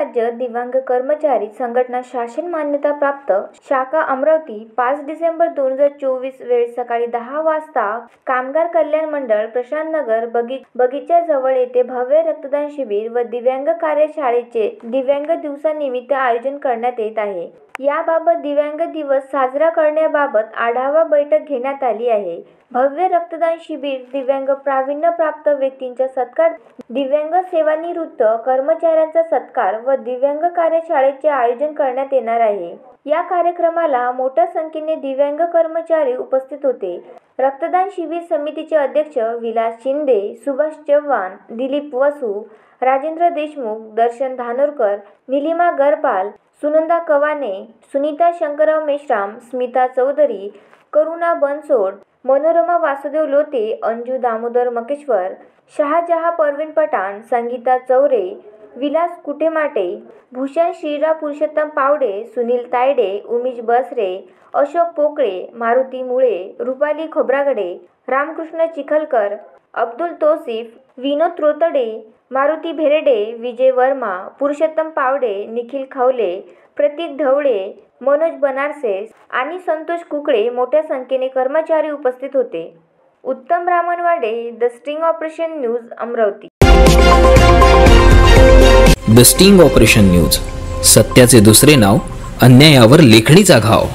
राज्य दिव्यांग कर्मचारी संघटना शासन मान्यता प्राप्त शाखा अमरावती 5 डिसेंबर 2024 वेळ सकाळी 10 वाजता कामगार कल्याण मंडळ प्रशांत नगर बगीच्याजवळ येथे भव्य रक्तदान शिबिर व दिव्यांग कार्यशाळेचे दिव्यांग दिवसानिमित्त आयोजन करण्यात येत आहे। याबाबत दिव्यांग दिवस साजरा करण्याबाबत आढावा बैठक घेण्यात आली आहे। भव्य रक्तदान शिबिर, दिव्यांग प्रावीण्य प्राप्त व्यक्तींचा सत्कार, दिव्यांग सेवानिवृत्त कर्मचाऱ्यांचा सत्कार व दिव्यांग कार्यशाळेचे आयोजन करण्यात येणार आहे। या कार्यक्रमाला मोठ्या संख्येने दिव्यांग कर्मचारी उपस्थित होते। रक्तदान शिबिर समितीचे अध्यक्ष विलास शिंदे, सुभाष चव्हाण, दिलीप वसू, राजेंद्र देशमुख, दर्शन धानोरकर, निलिमा गरपाल, सुनंदा कवाने, सुनीता शंकरराव मेश्राम, स्मिता चौधरी, करुणा बनसोड, मनोरमा वासुदेव लोते, अंजू दामोदर मकेश्वर, शहाजहा परवीन पठाण, संगीता चौरे, विलास कुटेमाटे, भूषण श्रीराव पुरुषोत्तम पावडे, सुनील तायडे, उमेश बसरे, अशोक पोकळे, मारुती मुळे, रुपाली खोब्रागडे, रामकृष्ण चिखलकर, अब्दुल तौसिफ, विनोद त्रोतडे, मारुती भेरडे, विजय वर्मा, पुरुषोत्तम पावडे, निखिल खवले, प्रतीक ढवळे, मनोज बनारसे आणि संतोष कुकडे मोठ्या संख्येने कर्मचारी उपस्थित होते। Uttam Ramnavade, the sting operation news, Amravati. The sting operation news, सत्याचे दुसरे नाव, अन्यायावर लेखणीचा घाव।